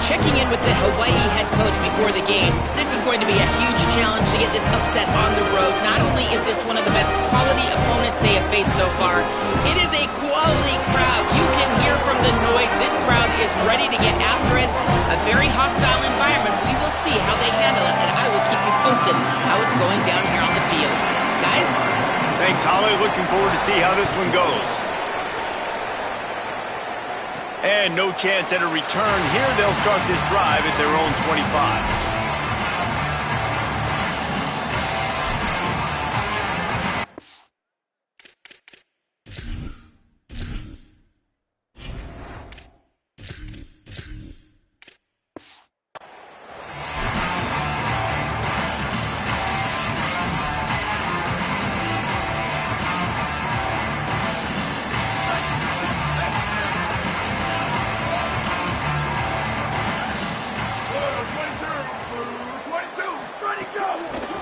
checking in with the Hawaii head coach before the game. This is going to be a huge challenge to get this upset on the road. Not only is this one of the best quality opponents they have faced so far, it is a quality crowd. You can hear from the noise. This crowd is ready to get after it. A very hostile environment. We will see how they handle it, and I will keep you posted how it's going down here on the field. Guys? Thanks, Holly. Looking forward to see how this one goes. And no chance at a return here. They'll start this drive at their own 25.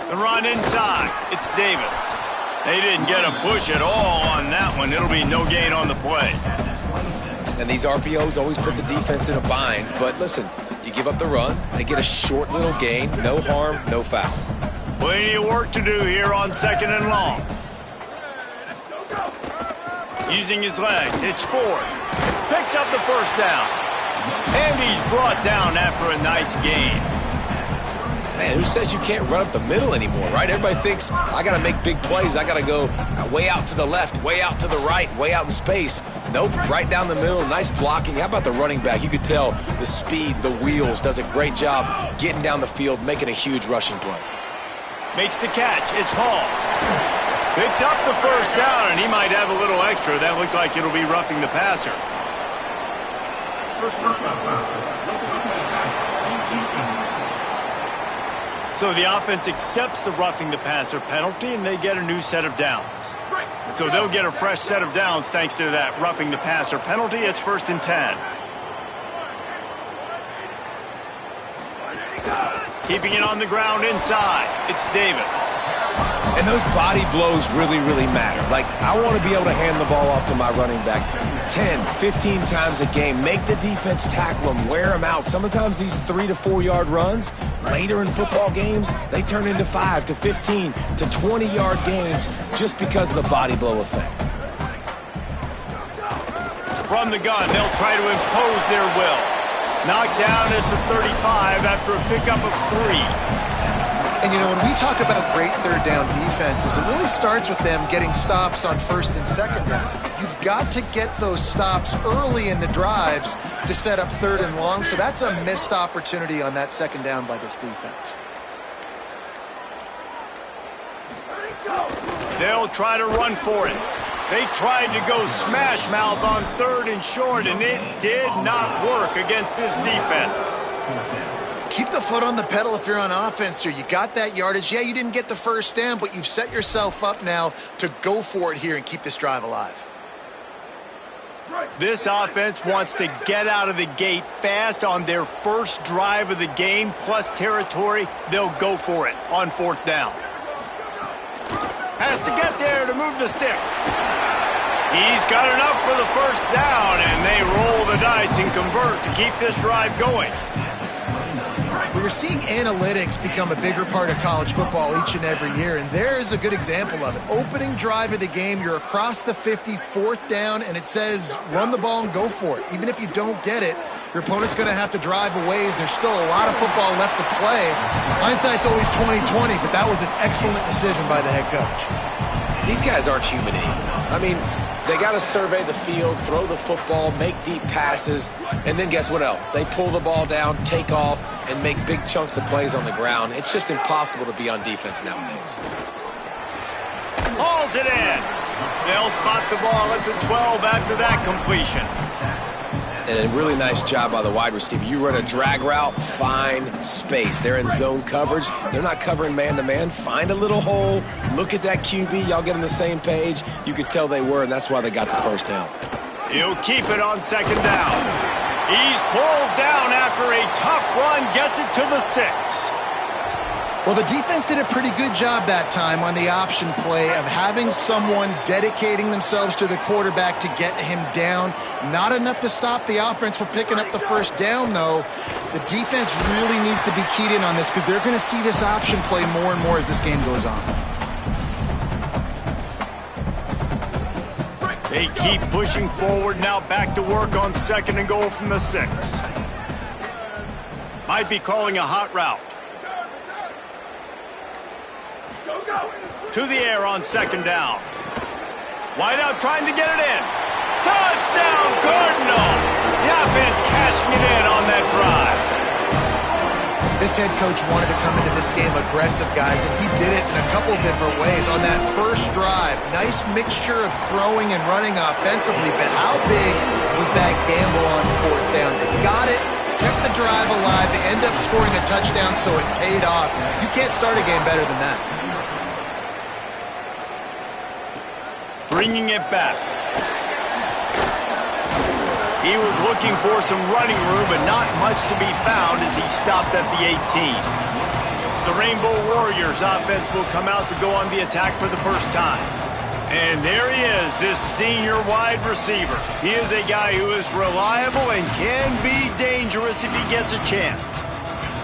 The run inside. It's Davis. They didn't get a push at all on that one. It'll be no gain on the play. And these RPOs always put the defense in a bind. But listen, you give up the run, they get a short little gain. No harm, no foul. Plenty of work to do here on 2nd and long. Using his legs, it's Ford. Picks up the first down. And he's brought down after a nice gain. Man, who says you can't run up the middle anymore, right? Everybody thinks, I got to make big plays. I got to go way out to the left, way out to the right, way out in space. Nope, right down the middle, nice blocking. How about the running back? You could tell the speed, the wheels, does a great job getting down the field, making a huge rushing play. Makes the catch. It's Hall. Picks up the first down, and he might have a little extra. That looked like it'll be roughing the passer. So the offense accepts the roughing the passer penalty, and they get a new set of downs. So they'll get a fresh set of downs thanks to that roughing the passer penalty. It's 1st and 10. Keeping it on the ground inside. It's Davis. And those body blows really, really matter. Like, I want to be able to hand the ball off to my running back 10, 15 times a game. Make the defense tackle them, wear them out. Sometimes these 3 to 4 yard runs, later in football games, they turn into 5 to 15 to 20 yard gains just because of the body blow effect. From the gun, they'll try to impose their will. Knocked down at the 35 after a pickup of 3. And, you know, when we talk about great third down defenses, it really starts with them getting stops on 1st and 2nd down. You've got to get those stops early in the drives to set up 3rd and long, so that's a missed opportunity on that 2nd down by this defense. They'll try to run for it. They tried to go smash mouth on 3rd and short, and it did not work against this defense. Keep the foot on the pedal if you're on offense here. You got that yardage. Yeah, you didn't get the first down, but you've set yourself up now to go for it here and keep this drive alive. This offense wants to get out of the gate fast on their first drive of the game, plus territory. They'll go for it on 4th down. Has to get there to move the sticks. He's got enough for the first down, and they roll the dice and convert to keep this drive going. We're seeing analytics become a bigger part of college football each and every year, and there is a good example of it. Opening drive of the game, you're across the 50, 4th down, and it says run the ball and go for it. Even if you don't get it, your opponent's going to have to drive a ways. There's still a lot of football left to play. Hindsight's always 20/20, but that was an excellent decision by the head coach. These guys aren't human anymore. I mean, they got to survey the field, throw the football, make deep passes, and then guess what else? They pull the ball down, take off, and make big chunks of plays on the ground. It's just impossible to be on defense nowadays. Hauls it in. They'll spot the ball at the 12 after that completion. And a really nice job by the wide receiver. You run a drag route, find space. They're in zone coverage. They're not covering man-to-man. Find a little hole. Look at that QB. Y'all get on the same page. You could tell they were, and that's why they got the first down. He'll keep it on 2nd down. He's pulled down after a tough run. Gets it to the 6. Well, the defense did a pretty good job that time on the option play of having someone dedicating themselves to the quarterback to get him down. Not enough to stop the offense from picking up the first down, though. The defense really needs to be keyed in on this because they're going to see this option play more and more as this game goes on. They keep pushing forward, now back to work on 2nd and goal from the 6. Might be calling a hot route. To the air on 2nd down. Wide out trying to get it in. Touchdown, Cardinal! The offense cashing it in on that drive. This head coach wanted to come into this game aggressive, guys, and he did it in a couple different ways. On that first drive, nice mixture of throwing and running offensively, but how big was that gamble on 4th down? They got it, kept the drive alive, they end up scoring a touchdown, so it paid off. You can't start a game better than that. Bringing it back. He was looking for some running room, but not much to be found as he stopped at the 18. The Rainbow Warriors offense will come out to go on the attack for the first time. And there he is, this senior wide receiver. He is a guy who is reliable and can be dangerous if he gets a chance.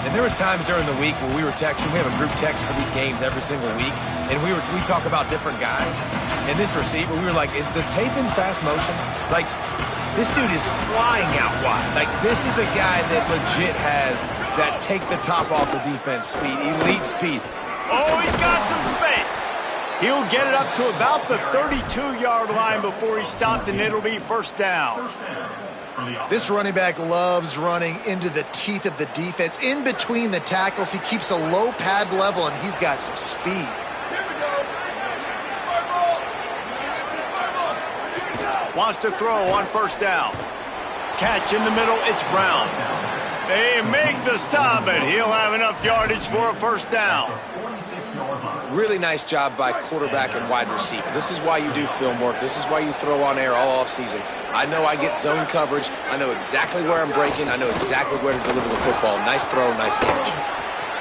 And there was times during the week when we were texting. We have a group text for these games every single week. And we talk about different guys. And this receiver, we were like, is the tape in fast motion? Like, this dude is flying out wide. Like, this is a guy that legit has that take the top off the defense speed, elite speed. Oh, he's got some space. He'll get it up to about the 32-yard line before he stopped, and it'll be 1st down. This running back loves running into the teeth of the defense. In between the tackles, he keeps a low pad level, and he's got some speed. Wants to throw on 1st down. Catch in the middle, it's Brown. They make the stop, and he'll have enough yardage for a 1st down. Really nice job by quarterback and wide receiver. This is why you do film work. This is why you throw on air all offseason. I know I get zone coverage. I know exactly where I'm breaking. I know exactly where to deliver the football. Nice throw, nice catch.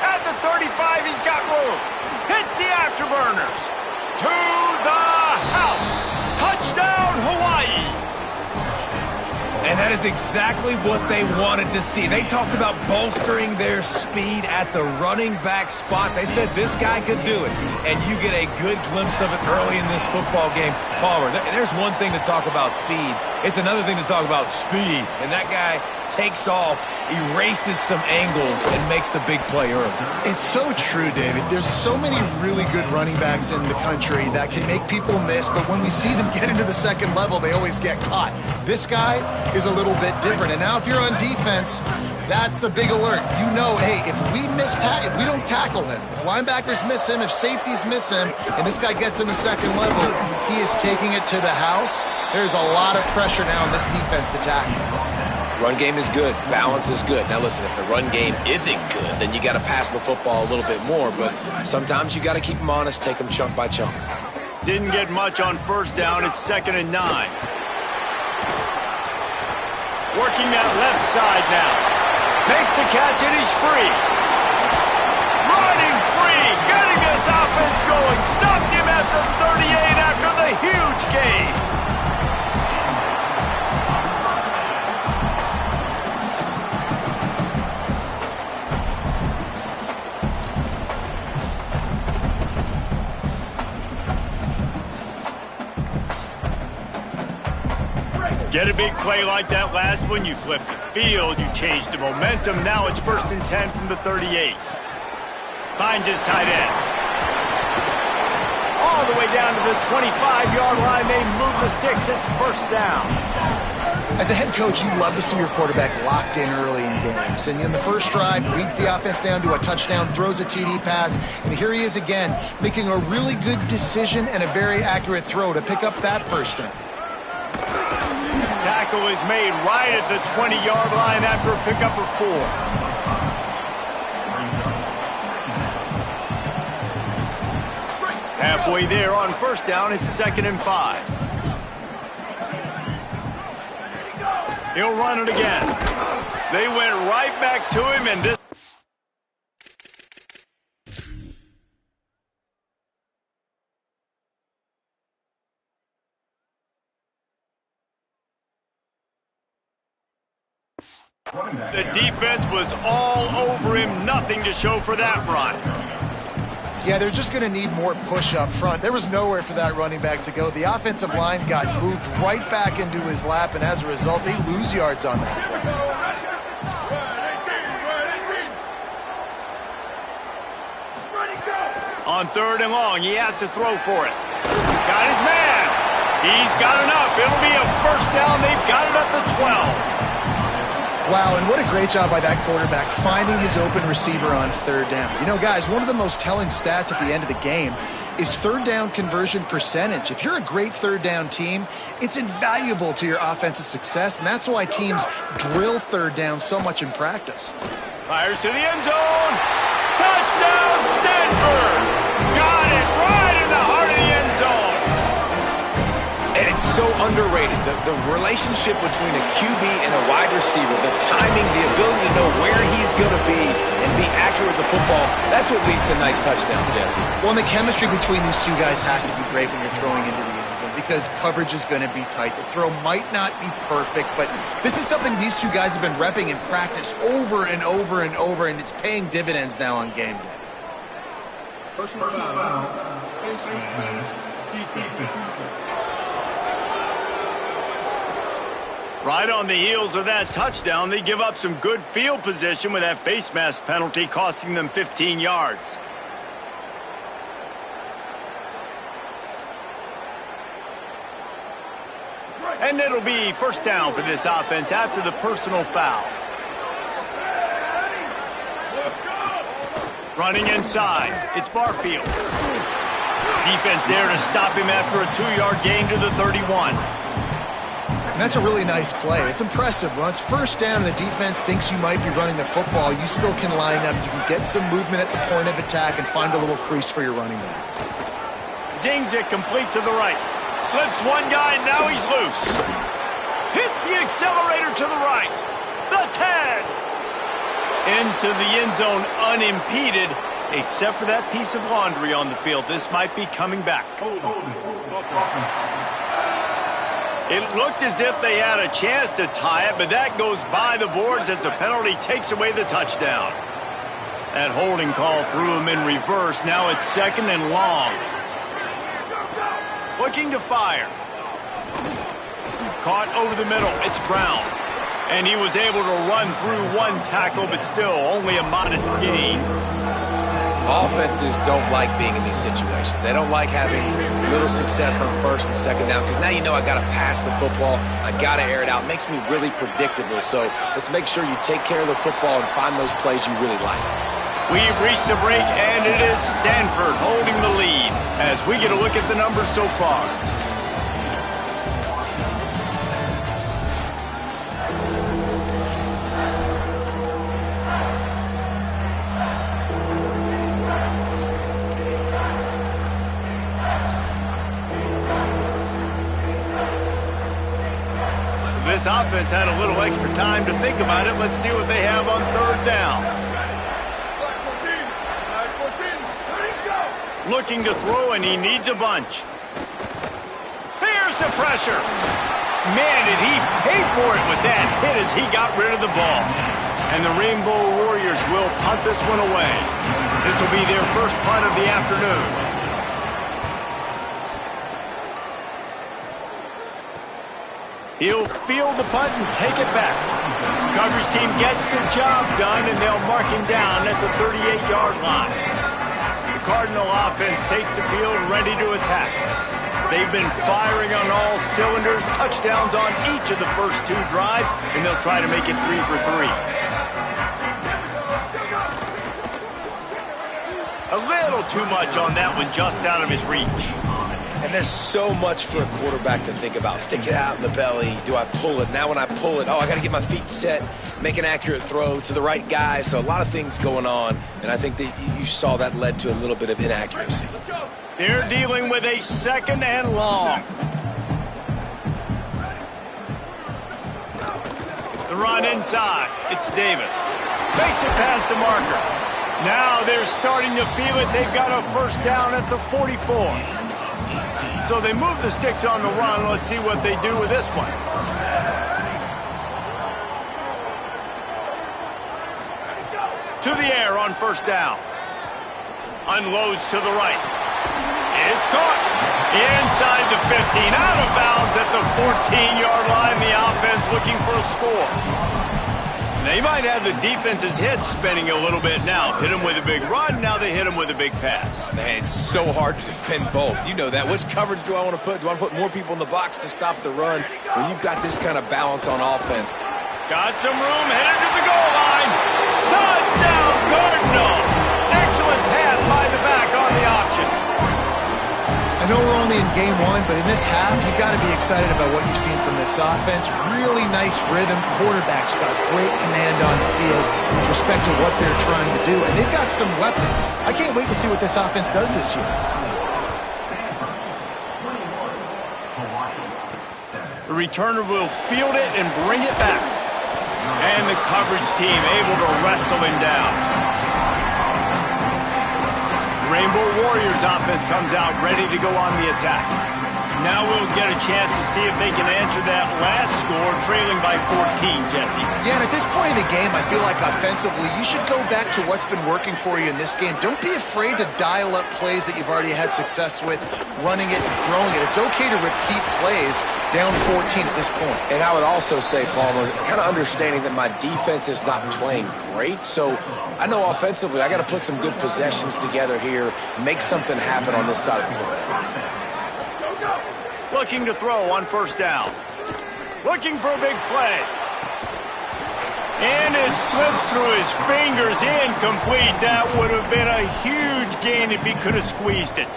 At the 35, he's got room. Hits the afterburners. To the house. Touchdown, Hawaii. And that is exactly what they wanted to see. They talked about bolstering their speed at the running back spot. They said this guy could do it. And you get a good glimpse of it early in this football game. Palmer, there's one thing to talk about speed. It's another thing to talk about speed. And that guy takes off, erases some angles, and makes the big play early. It's so true, David. There's so many really good running backs in the country that can make people miss, but when we see them get into the 2nd level, they always get caught. This guy is a little bit different. And now if you're on defense, that's a big alert. You know, hey, if we don't tackle him, if linebackers miss him, if safeties miss him, and this guy gets in the 2nd level, he is taking it to the house. There's a lot of pressure now on this defense to tackle. Run game is good. Balance is good. Now, listen, if the run game isn't good, then you got to pass the football a little bit more. But sometimes you got to keep them honest, take them chunk by chunk. Didn't get much on 1st down. It's 2nd and 9. Working that left side now. Makes the catch, and he's free. Running free. Getting this offense going. Stopped him at the 38 after the huge gain. Get a big play like that last one, you flip the field, you change the momentum. Now it's 1st and 10 from the 38. Finds his tight end. All the way down to the 25-yard line. They move the sticks. It's 1st down. As a head coach, you love to see your quarterback locked in early in games. And in the first drive, leads the offense down to a touchdown, throws a TD pass, and here he is again, making a really good decision and a very accurate throw to pick up that 1st down. Tackle is made right at the 20-yard line after a pickup of 4. Halfway there on 1st down, it's 2nd and 5. He'll run it again. They went right back to him, and this... The defense was all over him, nothing to show for that run. Yeah, they're just going to need more push up front. There was nowhere for that running back to go. The offensive line got moved right back into his lap, and as a result, they lose yards on that play. On 3rd and long, he has to throw for it. Got his man. He's got enough. It'll be a first down. They've got it at the 12. Wow, and what a great job by that quarterback finding his open receiver on 3rd down. You know, guys, one of the most telling stats at the end of the game is 3rd down conversion percentage. If you're a great 3rd down team, it's invaluable to your offensive success, and that's why teams drill 3rd down so much in practice. Fires to the end zone. Touchdown, Stanford! Got it right in the heart of the end zone. And it's so underrated. The relationship between a QB and a wide receiver, the timing, the ability to know where he's going to be and be accurate with the football, that's what leads to nice touchdowns, Jesse. Well, and the chemistry between these two guys has to be great when you're throwing into the end zone because coverage is going to be tight. The throw might not be perfect, but this is something these two guys have been repping in practice over and over and over, and it's paying dividends now on game day. Personal foul, face mask, defense. Right on the heels of that touchdown, they give up some good field position with that face mask penalty costing them 15 yards. And it'll be first down for this offense after the personal foul. Running inside, it's Barfield. Defense there to stop him after a 2-yard gain to the 31. And that's a really nice play. It's impressive. When it's first down and the defense thinks you might be running the football, you still can line up. You can get some movement at the point of attack and find a little crease for your running back. Zings it complete to the right. Slips one guy, and now he's loose. Hits the accelerator to the right. The 10. Into the end zone unimpeded, except for that piece of laundry on the field. This might be coming back. It looked as if they had a chance to tie it, but that goes by the boards as the penalty takes away the touchdown. That holding call threw him in reverse. Now it's 2nd and long. Looking to fire. Caught over the middle. It's Brown. And he was able to run through one tackle, but still only a modest gain. Offenses don't like being in these situations. They don't like having little success on 1st and 2nd down because now you know I got to pass the football. I got to air it out. It makes me really predictable. So let's make sure you take care of the football and find those plays you really like. We've reached the break, and it is Stanford holding the lead as we get a look at the numbers so far. This offense had a little extra time to think about it. Let's see what they have on 3rd down. Looking to throw, and he needs a bunch. Here's the pressure. Man, did he pay for it with that hit as he got rid of the ball. And the Rainbow Warriors will punt this one away. This will be their first punt of the afternoon. He'll field the punt and take it back. Coverage team gets the job done, and they'll mark him down at the 38-yard line. The Cardinal offense takes the field ready to attack. They've been firing on all cylinders, touchdowns on each of the first 2 drives, and they'll try to make it 3 for 3. A little too much on that one, just out of his reach. And there's so much for a quarterback to think about. Stick it out in the belly. Do I pull it? Now when I pull it, I got to get my feet set, make an accurate throw to the right guy. So a lot of things going on, and I think that you saw that led to a little bit of inaccuracy. They're dealing with a 2nd and long. The run inside. It's Davis. Makes it past the marker. Now they're starting to feel it. They've got a first down at the 44. So they move the sticks on the run. Let's see what they do with this one. To the air on first down. Unloads to the right. It's caught. Inside the 15. Out of bounds at the 14-yard line. The offense looking for a score. They might have the defense's head spinning a little bit now. Hit them with a big run. Now they hit them with a big pass. Man, it's so hard to defend both. You know that. Which coverage do I want to put? Do I want to put more people in the box to stop the run? When you've got this kind of balance on offense. Got some room. Headed to the goal line. Touchdown, Cardinal. Excellent pass by the back on the option. I know we're only in game one, but in this half, you've got to be excited about what you've seen from this offense. Really nice rhythm. Quarterback's got great command on the field with respect to what they're trying to do. And they've got some weapons. I can't wait to see what this offense does this year. The returner will field it and bring it back. And the coverage team able to wrestle him down. Rainbow Warriors offense comes out ready to go on the attack. Now we'll get a chance to see if they can answer that last score, trailing by 14, Jesse. Yeah, and at this point in the game, I feel like offensively, you should go back to what's been working for you in this game. Don't be afraid to dial up plays that you've already had success with, running it and throwing it. It's okay to repeat plays down 14 at this point. And I would also say, Palmer, kind of understanding that my defense is not playing great, so I know offensively I got to put some good possessions together here, make something happen on this side of the football. Looking to throw on first down. Looking for a big play. And it slips through his fingers, incomplete. That would have been a huge gain if he could have squeezed it.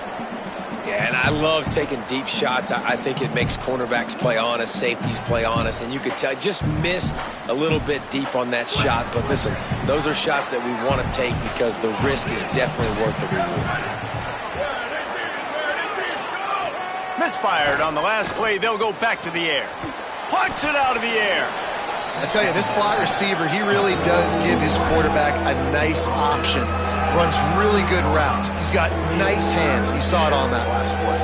Yeah, and I love taking deep shots. I think it makes cornerbacks play honest, safeties play honest, and you could tell just missed a little bit deep on that shot. But listen, those are shots that we want to take because the risk is definitely worth the reward. Misfired on the last play. They'll go back to the air. Plucks it out of the air. I tell you, this slot receiver, he really does give his quarterback a nice option. Runs really good routes. He's got nice hands. You saw it on that last play.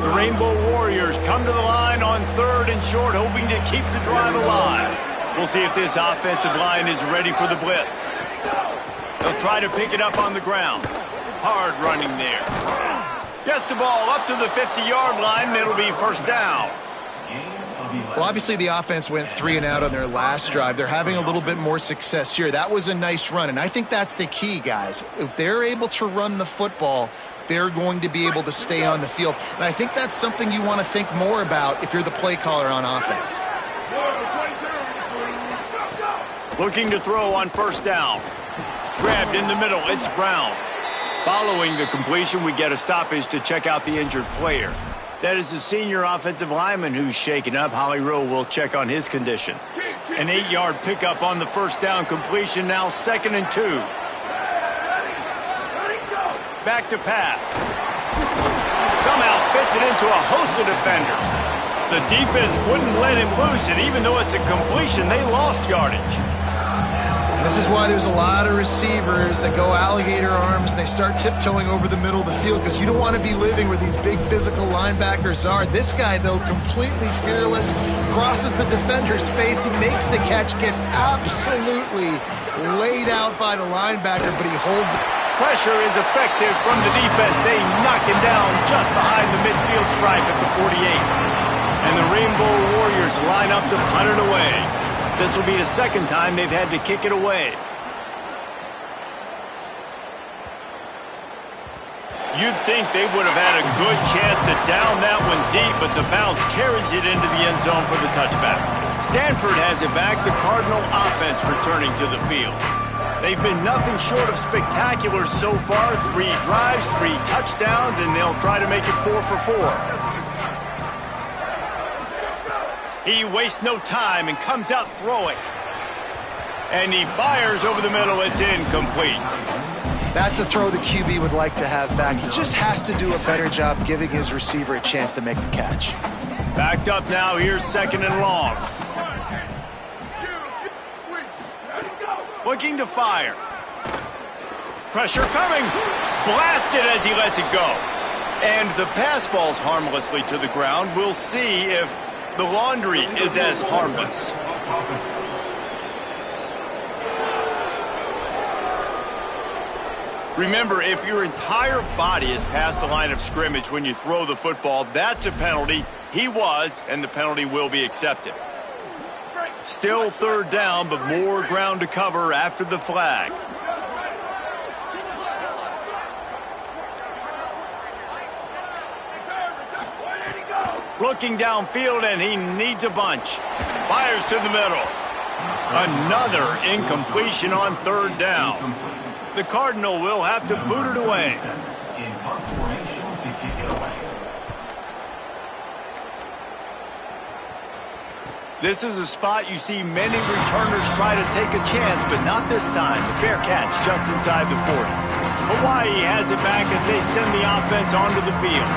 The Rainbow Warriors come to the line on third and short, hoping to keep the drive alive. We'll see if this offensive line is ready for the blitz. They'll try to pick it up on the ground. Hard running there. Gets the ball up to the 50-yard line, and it'll be first down. Well, obviously the offense went 3 and out on their last drive. They're having a little bit more success here. That was a nice run, and I think that's the key, guys. If they're able to run the football, they're going to be able to stay on the field. And I think that's something you want to think more about if you're the play caller on offense. Looking to throw on first down. Grabbed in the middle. It's Brown. Following the completion, we get a stoppage to check out the injured player. That is the senior offensive lineman who's shaken up. Holly Rowe will check on his condition. An 8-yard pickup on the first down completion, now 2nd and 2. Back to pass. Somehow fits it into a host of defenders. The defense wouldn't let him loose, and even though it's a completion, they lost yardage. This is why there's a lot of receivers that go alligator arms and they start tiptoeing over the middle of the field because you don't want to be living where these big physical linebackers are. This guy, though, completely fearless, crosses the defender's face. He makes the catch, gets absolutely laid out by the linebacker, but he holds it. Pressure is effective from the defense. They knock him down just behind the midfield stripe at the 48. And the Rainbow Warriors line up to punt it away. This will be the second time they've had to kick it away. You'd think they would have had a good chance to down that one deep, but the bounce carries it into the end zone for the touchback. Stanford has it back, the Cardinal offense returning to the field. They've been nothing short of spectacular so far. 3 drives, 3 touchdowns, and they'll try to make it 4 for 4. He wastes no time and comes out throwing. And he fires over the middle. It's incomplete. That's a throw the QB would like to have back. He just has to do a better job giving his receiver a chance to make the catch. Backed up now. Here's 2nd and long. Looking to fire. Pressure coming. Blasted as he lets it go. And the pass falls harmlessly to the ground. We'll see if the laundry is as harmless. Remember, if your entire body is past the line of scrimmage when you throw the football, that's a penalty. He was, and the penalty will be accepted. Still third down, but more ground to cover after the flag. Looking downfield, and he needs a bunch. Fires to the middle. Another incompletion on third down. The Cardinal will have to boot it away. This is a spot you see many returners try to take a chance, but not this time. Fair catch just inside the 40. Hawaii has it back as they send the offense onto the field.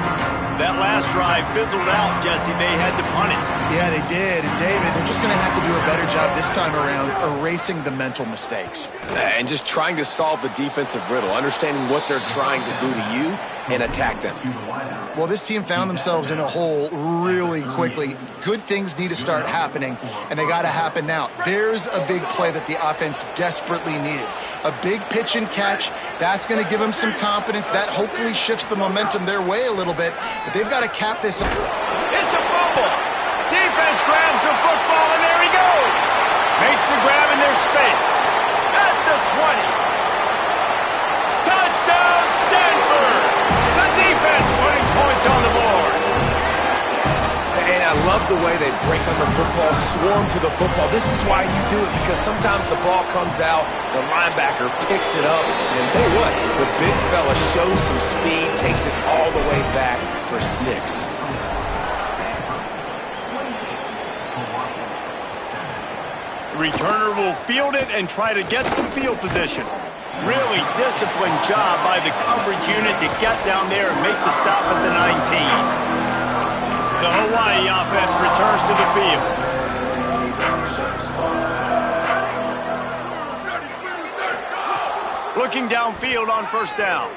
That last drive fizzled out, Jesse. They had to punt it. Yeah, they did. And, David, they're just going to have to do a better job this time around erasing the mental mistakes. And just trying to solve the defensive riddle, understanding what they're trying to do to you and attack them. Well, this team found themselves in a hole really quickly. Good things need to start happening, and they got to happen now. There's a big play that the offense desperately needed. A big pitch and catch. That's going to give them some confidence. That hopefully shifts the momentum their way a little bit, but they've got to cap this up. It's a fumble. Defense grabs the football, and there he goes. Makes the grab in their space. At the 20. Touchdown, Stanford. The defense putting points on the board. And I love the way they break on the football, swarm to the football. This is why you do it, because sometimes the ball comes out, the linebacker picks it up, and tell you what, the big fella shows some speed, takes it all the way back for 6. Returner will field it and try to get some field position. Really disciplined job by the coverage unit to get down there and make the stop at the 19. The Hawaii offense returns to the field. Looking downfield on first down.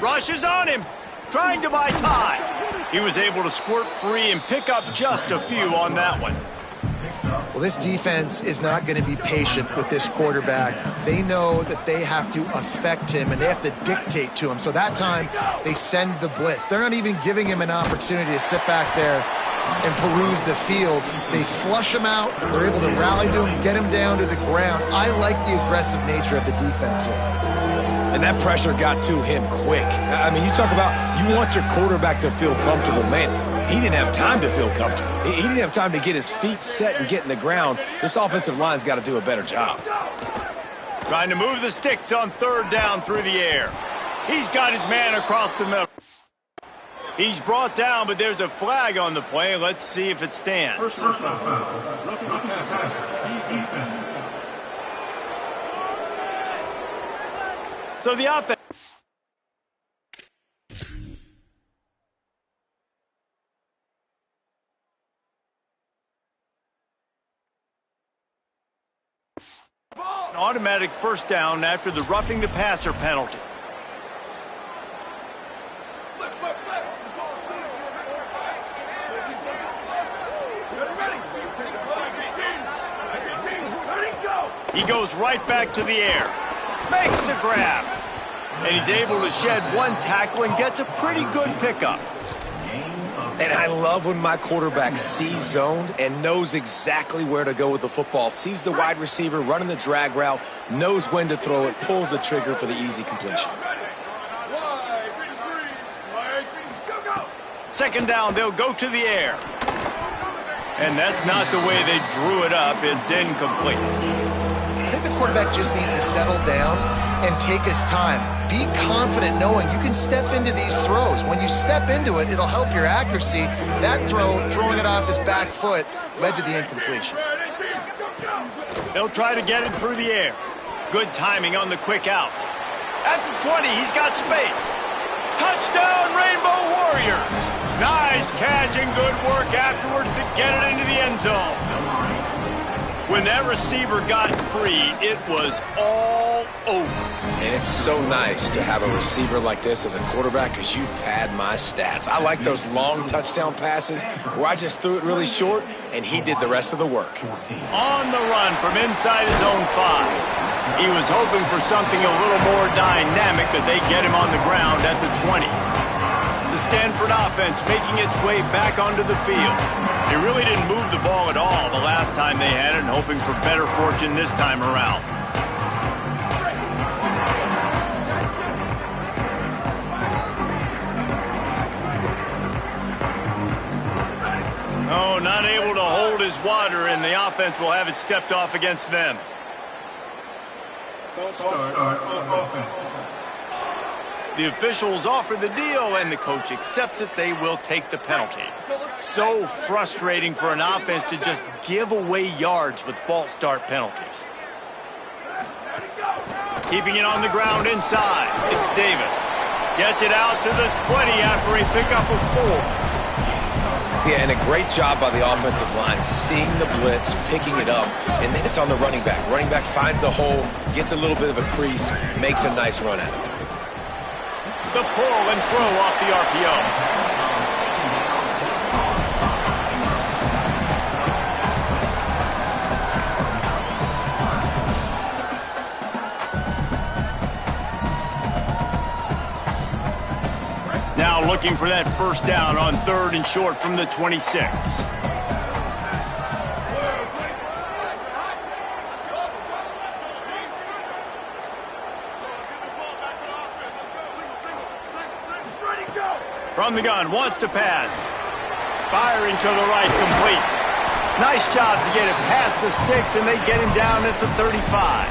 Rushes on him, trying to buy time. He was able to squirt free and pick up just a few on that one. Well, this defense is not going to be patient with this quarterback. They know that they have to affect him, and they have to dictate to him. So that time, they send the blitz. They're not even giving him an opportunity to sit back there and peruse the field. They flush him out. They're able to rally to him, get him down to the ground. I like the aggressive nature of the defense here. And that pressure got to him quick. I mean, you talk about you want your quarterback to feel comfortable. Man, he didn't have time to feel comfortable. He didn't have time to get his feet set and get in the ground. This offensive line's got to do a better job. Trying to move the sticks on third down through the air. He's got his man across the middle. He's brought down, but there's a flag on the play. Let's see if it stands. First down, roughing the passer, defense. So the offense. An automatic first down after the roughing the passer penalty. He goes right back to the air. Makes the grab. And he's able to shed one tackle and gets a pretty good pickup. And I love when my quarterback sees zoned and knows exactly where to go with the football. Sees the wide receiver running the drag route, knows when to throw it, pulls the trigger for the easy completion. Second down, they'll go to the air. And that's not the way they drew it up. It's incomplete. I think the quarterback just needs to settle down and take his time. Be confident knowing you can step into these throws. When you step into it, it'll help your accuracy. That throw, throwing it off his back foot, led to the incompletion. They'll try to get it through the air. Good timing on the quick out. At the 20, he's got space. Touchdown, Rainbow Warriors! Nice catch and good work afterwards to get it into the end zone. When that receiver got free, it was all over. And it's so nice to have a receiver like this as a quarterback because you pad my stats. I like those long touchdown passes where I just threw it really short and he did the rest of the work. On the run from inside his own 5. He was hoping for something a little more dynamic, but they get him on the ground at the 20. The Stanford offense making its way back onto the field. They really didn't move the ball at all the last time they had it, and hoping for better fortune this time around. Oh, not able to hold his water, and the offense will have it stepped off against them. False start on offense. The officials offer the deal, and the coach accepts it. They will take the penalty. So frustrating for an offense to just give away yards with false start penalties. Keeping it on the ground inside. It's Davis. Gets it out to the 20 after a pickup of 4. Yeah, and a great job by the offensive line, seeing the blitz, picking it up, and then it's on the running back. Running back finds the hole, gets a little bit of a crease, makes a nice run at it. The pull and throw off the RPO. Now looking for that first down on 3rd and short from the 26. From the gun, wants to pass. Firing to the right, complete. Nice job to get it past the sticks, and they get him down at the 35.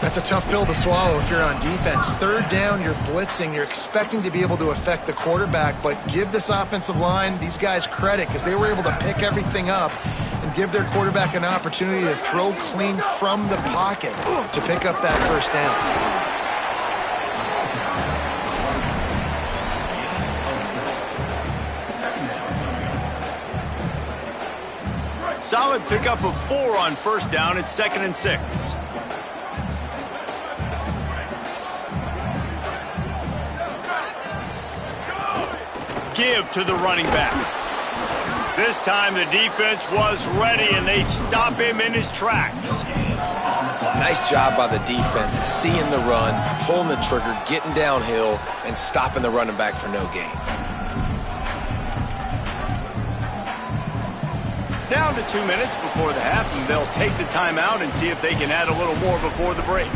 That's a tough pill to swallow if you're on defense. 3rd down, you're blitzing. You're expecting to be able to affect the quarterback, but give this offensive line, these guys, credit, because they were able to pick everything up and give their quarterback an opportunity to throw clean from the pocket to pick up that first down. Solid pickup of 4 on first down. It's 2nd and 6. Give to the running back. This time the defense was ready, and they stop him in his tracks. Nice job by the defense, seeing the run, pulling the trigger, getting downhill, and stopping the running back for no gain. Down to 2 minutes before the half, and they'll take the timeout and see if they can add a little more before the break.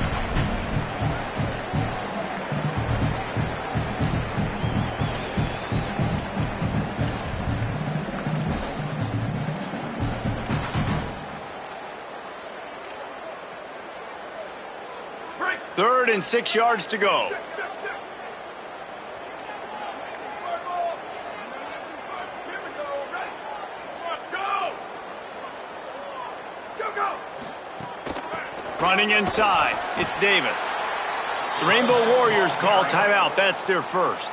Third and 6 yards to go. Running inside, it's Davis. The Rainbow Warriors call timeout. That's their first.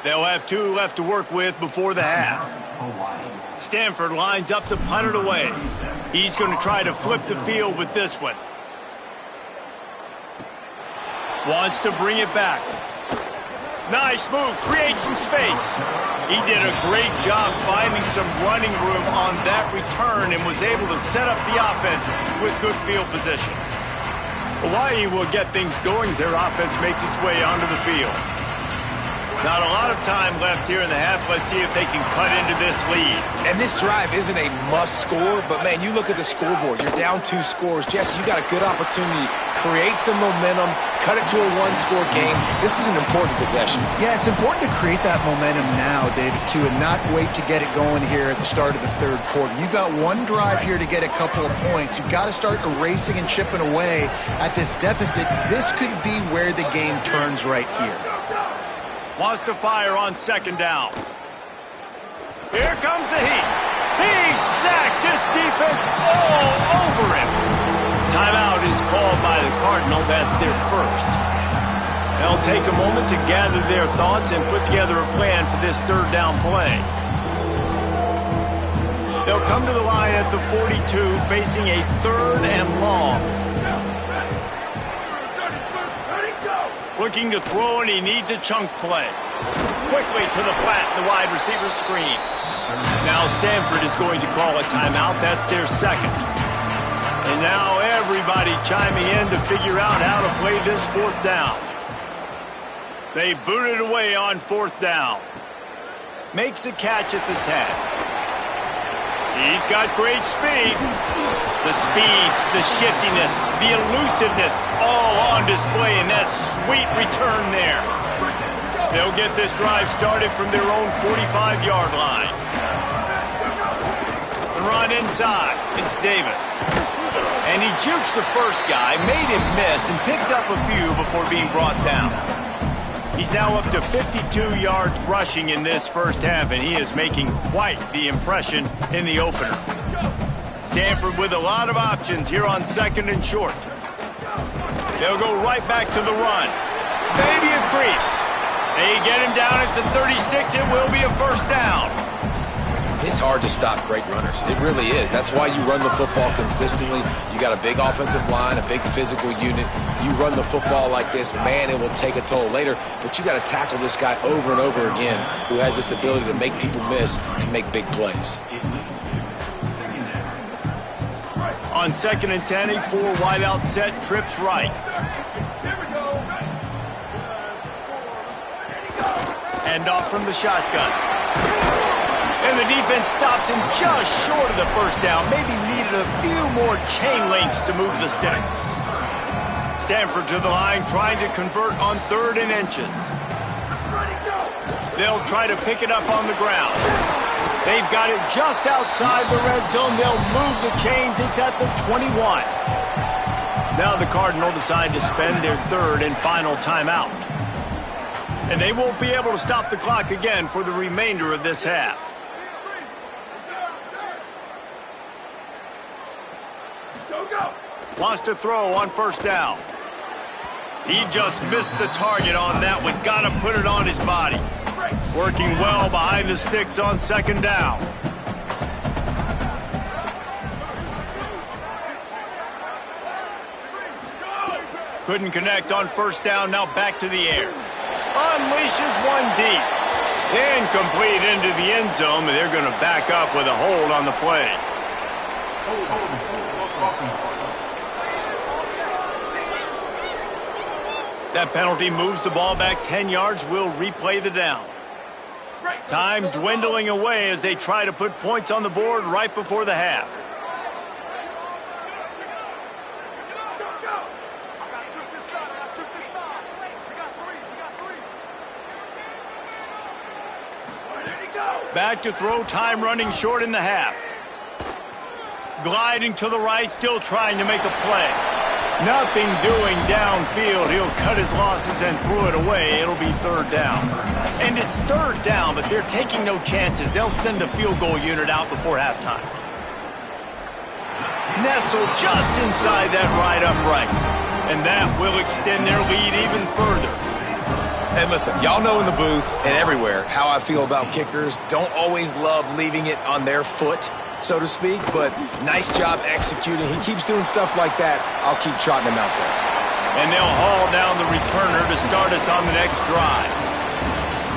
They'll have 2 left to work with before the half. Stanford lines up to punt it away. He's going to try to flip the field with this one. Wants to bring it back. Nice move, creates some space. He did a great job finding some running room on that return and was able to set up the offense with good field position. Hawaii will get things going as their offense makes its way onto the field. Not a lot of time left here in the half. Let's see if they can cut into this lead. And this drive isn't a must score, but man, you look at the scoreboard. You're down 2 scores. Jesse, you got a good opportunity. Create some momentum. Cut it to a 1-score game. This is an important possession. Yeah, it's important to create that momentum now, David, too, and not wait to get it going here at the start of the 3rd quarter. You've got 1 drive here to get a couple of points. You've got to start erasing and chipping away at this deficit. This could be where the game turns right here. Wants to fire on 2nd down. Here comes the heat. He's sacked. This defense all over him. Timeout is called by the Cardinal. That's their first. They'll take a moment to gather their thoughts and put together a plan for this 3rd down play. They'll come to the line at the 42, facing a 3rd and long. Looking to throw, and he needs a chunk play. Quickly to the flat, the wide receiver screen. Now Stanford is going to call a timeout. That's their second. And now everybody chiming in to figure out how to play this 4th down. They boot it away on 4th down. Makes a catch at the 10. He's got great speed. The speed, the shiftiness, the elusiveness, all on display in that sweet return there. They'll get this drive started from their own 45-yard line. The run inside. It's Davis. And he jukes the first guy, made him miss, and picked up a few before being brought down. He's now up to 52 yards rushing in this first half, and he is making quite the impression in the opener. Stanford with a lot of options here on 2nd and short. They'll go right back to the run. Maybe a crease. They get him down at the 36. It will be a 1st down. It's hard to stop great runners. It really is. That's why you run the football consistently. You got a big offensive line, a big physical unit. You run the football like this, man, it will take a toll later. But you got to tackle this guy over and over again who has this ability to make people miss and make big plays. On 2nd and 10, a 4 wide out set, trips right. Hand off from the shotgun. And the defense stops him just short of the 1st down. Maybe needed a few more chain links to move the sticks. Stanford to the line, trying to convert on 3rd and inches. They'll try to pick it up on the ground. They've got it just outside the red zone. They'll move the chains. It's at the 21. Now the Cardinals decide to spend their 3rd and final timeout. And they won't be able to stop the clock again for the remainder of this half. Wants to throw on 1st down. He just missed the target on that one. Got to put it on his body. Working well behind the sticks on 2nd down. Couldn't connect on 1st down. Now back to the air. Unleashes one deep. Incomplete into the end zone. And they're going to back up with a hold on the play. That penalty moves the ball back 10 yards. We'll replay the down. Time dwindling away as they try to put points on the board right before the half. Back to throw, time running short in the half. Gliding to the right, still trying to make a play. Nothing doing downfield. He'll cut his losses and throw it away. It'll be 3rd down. And it's 3rd down, but they're taking no chances. They'll send the field goal unit out before halftime. Nestled just inside that right upright. And that will extend their lead even further. And listen, y'all know in the booth and everywhere how I feel about kickers. Don't always love leaving it on their foot, so to speak, but nice job executing. He keeps doing stuff like that. I'll keep trotting him out there. And they'll haul down the returner to start us on the next drive.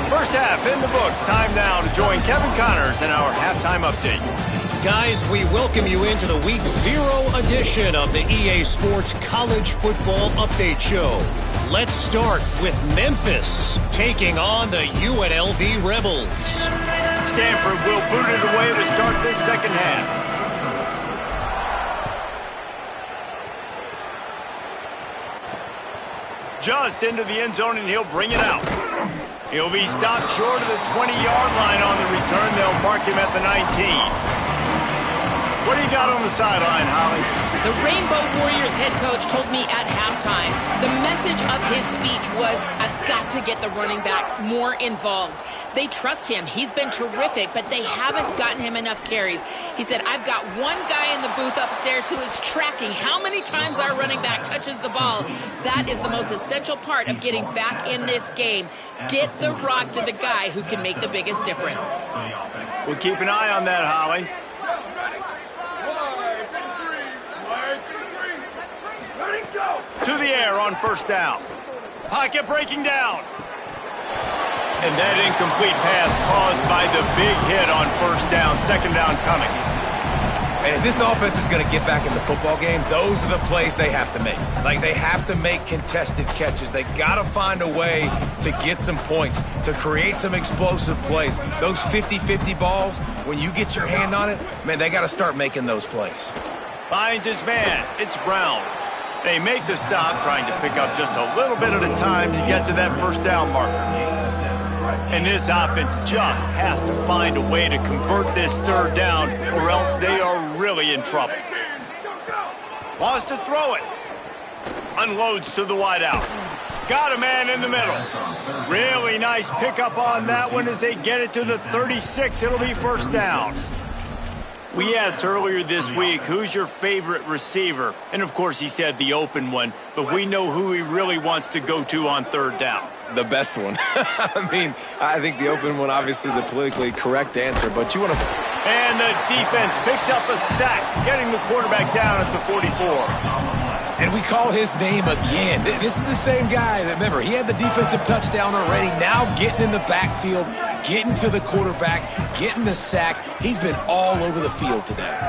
First half in the books. Time now to join Kevin Connors in our halftime update. Guys, we welcome you into the Week 0 edition of the EA Sports College Football Update Show. Let's start with Memphis taking on the UNLV Rebels. Stanford will boot it away to start this second half. Just into the end zone, and he'll bring it out. He'll be stopped short of the 20-yard line on the return. They'll mark him at the 19. What do you got on the sideline, Holly? The Rainbow Warriors head coach told me at halftime the message of his speech was, I've got to get the running back more involved. They trust him. He's been terrific, but they haven't gotten him enough carries. He said, I've got one guy in the booth upstairs who is tracking how many times our running back touches the ball. That is the most essential part of getting back in this game. Get the rock to the guy who can make the biggest difference. We'll keep an eye on that, Holly. To the air on first down. Pocket breaking down. And that incomplete pass caused by the big hit on first down. Second down coming. And if this offense is going to get back in the football game, those are the plays they have to make. Like, they have to make contested catches. They got to find a way to get some points, to create some explosive plays. Those 50-50 balls, when you get your hand on it, man, they got to start making those plays. Finds his man. It's Brown. They make the stop, trying to pick up just a little bit at a time to get to that first down marker. And this offense just has to find a way to convert this third down, or else they are really in trouble. Wants to throw it. Unloads to the wideout. Got a man in the middle. Really nice pickup on that one as they get it to the 36. It'll be first down. We asked earlier this week, who's your favorite receiver? And, of course, he said the open one, but we know who he really wants to go to on third down. The best one. I mean, I think the open one, obviously the politically correct answer, but you want to... And the defense picks up a sack, getting the quarterback down at the 44. And we call his name again. This is the same guy. Remember, he had the defensive touchdown already. Now getting in the backfield, getting to the quarterback, getting the sack. He's been all over the field today.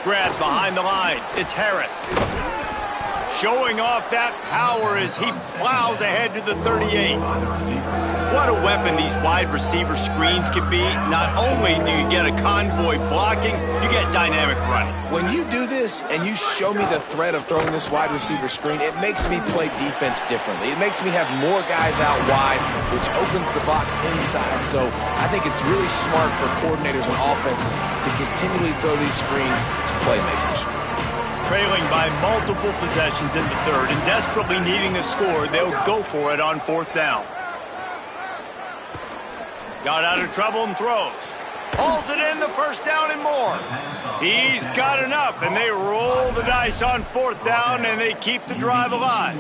Grabbed behind the line. It's Harris. Showing off that power as he plows ahead to the 38. What a weapon these wide receiver screens can be. Not only do you get a convoy blocking, you get dynamic running. When you do this and you show me the threat of throwing this wide receiver screen, it makes me play defense differently. It makes me have more guys out wide, which opens the box inside. So I think it's really smart for coordinators and offenses to continually throw these screens to playmakers. Trailing by multiple possessions in the third and desperately needing a score, they'll go for it on fourth down. Got out of trouble and throws. Hauls it in, the first down and more. He's got enough, and they roll the dice on fourth down, and they keep the drive alive.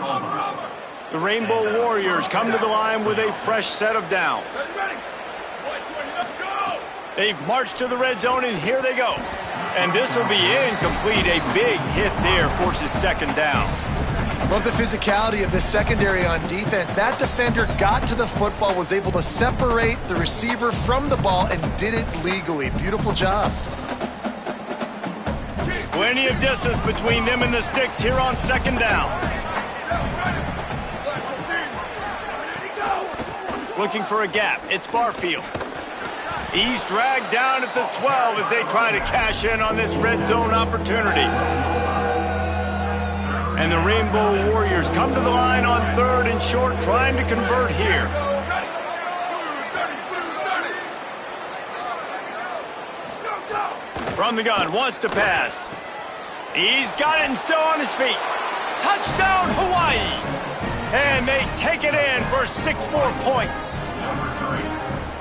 The Rainbow Warriors come to the line with a fresh set of downs. They've marched to the red zone, and here they go. And this will be incomplete. A big hit there forces second down. Love the physicality of this secondary on defense. That defender got to the football, was able to separate the receiver from the ball, and did it legally. Beautiful job. Plenty of distance between them and the sticks here on second down. Looking for a gap. It's Barfield. He's dragged down at the 12 as they try to cash in on this red zone opportunity. And the Rainbow Warriors come to the line on third and short, trying to convert here. From the gun, wants to pass. He's got it and still on his feet. Touchdown, Hawaii! And they take it in for 6 more points.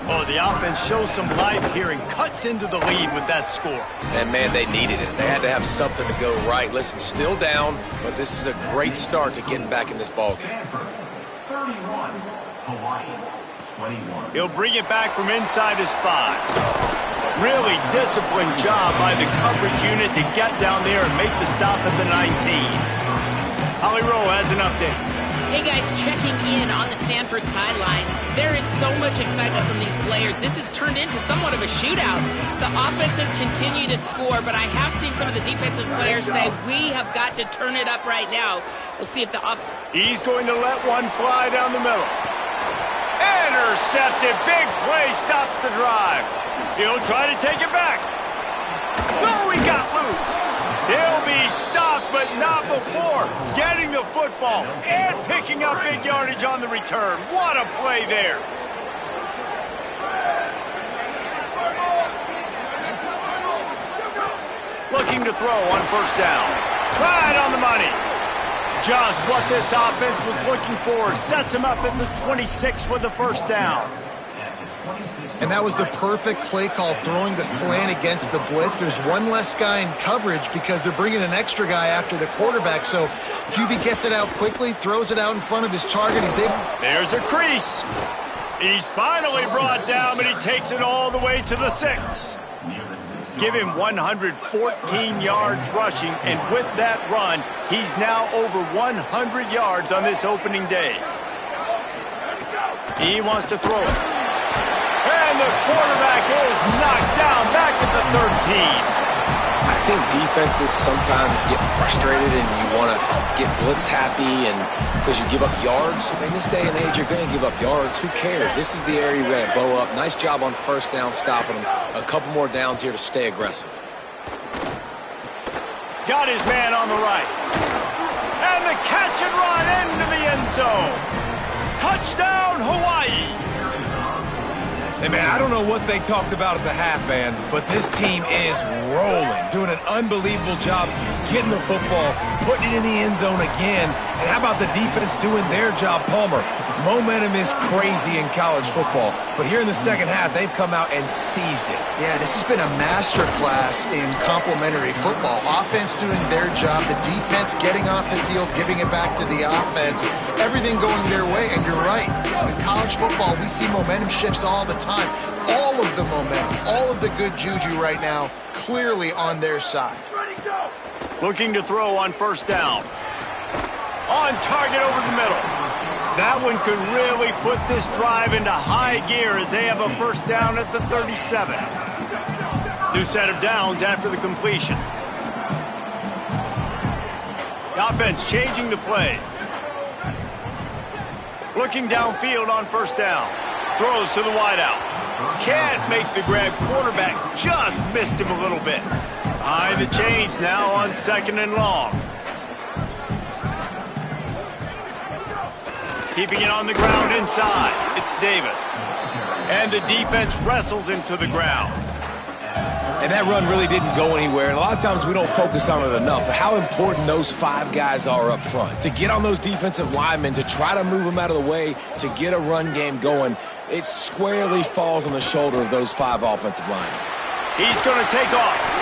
Oh, the offense shows some life here and cuts into the lead with that score. And, man, they needed it. They had to have something to go right. Listen, still down, but this is a great start to getting back in this ballgame. 31, Hawaii, 21. He'll bring it back from inside his 5. Really disciplined job by the coverage unit to get down there and make the stop at the 19. Holly Rowe has an update. Hey guys, checking in on the Stanford sideline. There is so much excitement from these players. This has turned into somewhat of a shootout. The offenses continue to score, but I have seen some of the defensive players say, we have got to turn it up right now. We'll see if the He's going to let one fly down the middle. Intercepted. Big play stops the drive. He'll try to take it back. Oh, he got loose. He'll be stopped, but not before getting the football and picking up big yardage on the return. What a play there. Looking to throw on first down. Right on the money. Just what this offense was looking for. Sets him up at the 26 for the first down. And that was the perfect play call, throwing the slant against the blitz. There's one less guy in coverage because they're bringing an extra guy after the quarterback. So QB gets it out quickly, throws it out in front of his target. He's able. There's a crease. He's finally brought down, but he takes it all the way to the 6. Give him 114 yards rushing, and with that run, he's now over 100 yards on this opening day. He wants to throw it. And the quarterback is knocked down back at the 13. I think defenses sometimes get frustrated and you want to get blitz happy and because you give up yards. In this day and age, you're going to give up yards. Who cares? This is the area you're going to bow up. Nice job on first down stopping them. A couple more downs here to stay aggressive. Got his man on the right. And the catch and run into the end zone. Touchdown, Hawaii. Hey, man, I don't know what they talked about at the half, man, but this team is rolling, doing an unbelievable job getting the football, putting it in the end zone again. And how about the defense doing their job, Palmer? Momentum is crazy in college football, but here in the second half, they've come out and seized it. Yeah, this has been a master class in complementary football. Offense doing their job, the defense getting off the field, giving it back to the offense, everything going their way. And you're right, in college football, we see momentum shifts all the time. All of the momentum, all of the good juju right now, clearly on their side. Looking to throw on first down. On target over the middle. That one could really put this drive into high gear as they have a first down at the 37. New set of downs after the completion. The offense changing the play. Looking downfield on first down. Throws to the wideout. Can't make the grab. Quarterback just missed him a little bit. Behind the chains now on second and long. Keeping it on the ground inside. It's Davis. And the defense wrestles him to the ground. And that run really didn't go anywhere. And a lot of times we don't focus on it enough. But how important those five guys are up front. To get on those defensive linemen, to try to move them out of the way, to get a run game going, it squarely falls on the shoulder of those five offensive linemen. He's going to take off.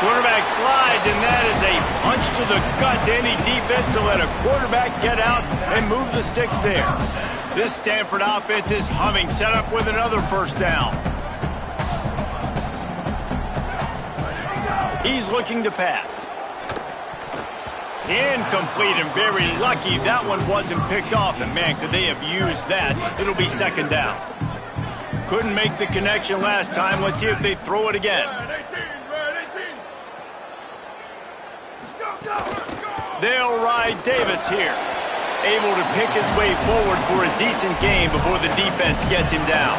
Quarterback slides, and that is a punch to the gut to any defense to let a quarterback get out and move the sticks there. This Stanford offense is humming, set up with another first down. He's looking to pass. Incomplete, and very lucky that one wasn't picked off. And man, could they have used that. It'll be second down. Couldn't make the connection last time. Let's see if they throw it again. They'll ride Davis here. Able to pick his way forward for a decent game before the defense gets him down.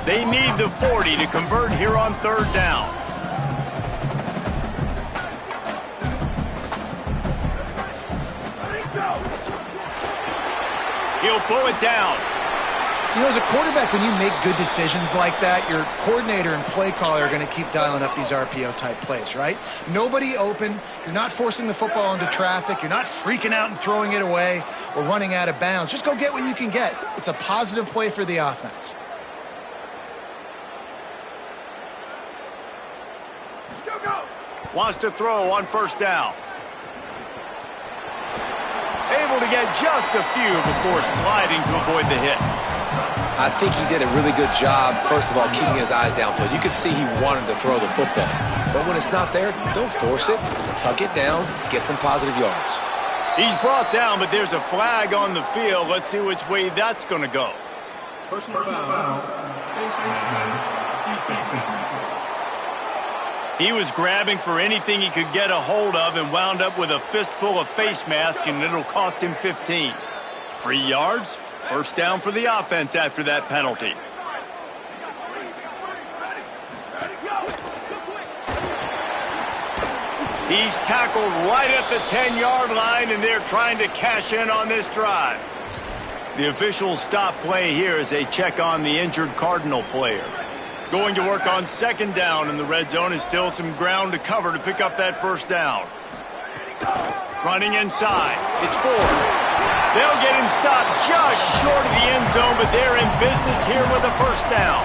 They need the 40 to convert here on third down. He'll pull it down. You know, as a quarterback, when you make good decisions like that, your coordinator and play caller are going to keep dialing up these RPO-type plays, right? Nobody open. You're not forcing the football into traffic. You're not freaking out and throwing it away or running out of bounds. Just go get what you can get. It's a positive play for the offense. Wants to throw on first down. Able to get just a few before sliding to avoid the hits. I think he did a really good job, first of all, keeping his eyes downfield. You could see he wanted to throw the football. But when it's not there, don't force it. Tuck it down, get some positive yards. He's brought down, but there's a flag on the field. Let's see which way that's going to go. Personal foul. Defense. He was grabbing for anything he could get a hold of and wound up with a fistful of face mask, and it'll cost him 15. Free yards, first down for the offense after that penalty. He's tackled right at the 10-yard line, and they're trying to cash in on this drive. The officials stop play here as they check on the injured Cardinal player. Going to work on second down in the red zone, and still some ground to cover to pick up that first down. Running inside. It's Ford. They'll get him stopped just short of the end zone, but they're in business here with a first down.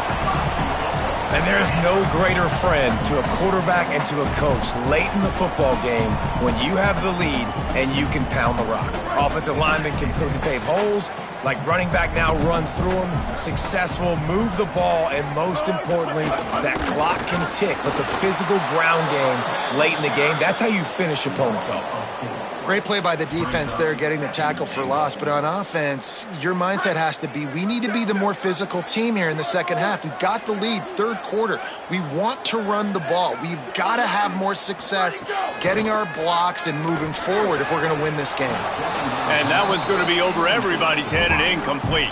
And there's no greater friend to a quarterback and to a coach late in the football game when you have the lead and you can pound the rock. Offensive linemen can pave holes, like running back now runs through them. Successful, move the ball, and most importantly, that clock can tick. But the physical ground game late in the game, that's how you finish opponents off. Great play by the defense there, getting the tackle for loss. But on offense, your mindset has to be, we need to be the more physical team here in the second half. We've got the lead, third quarter. We want to run the ball. We've got to have more success getting our blocks and moving forward if we're going to win this game. And that one's going to be over everybody's head and incomplete.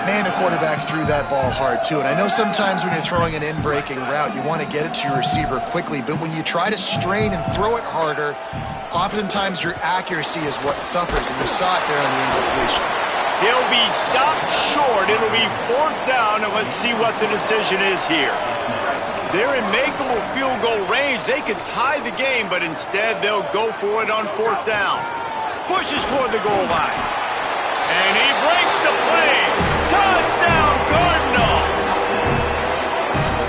Man, the quarterback threw that ball hard, too. And I know sometimes when you're throwing an in-breaking route, you want to get it to your receiver quickly. But when you try to strain and throw it harder, oftentimes your accuracy is what suffers. And you saw it there on the incompletion. He'll be stopped short. It'll be fourth down, and let's see what the decision is here. They're in makeable field goal range. They could tie the game, but instead they'll go for it on fourth down. Pushes toward the goal line. And he breaks the play. Touchdown, Cardinal!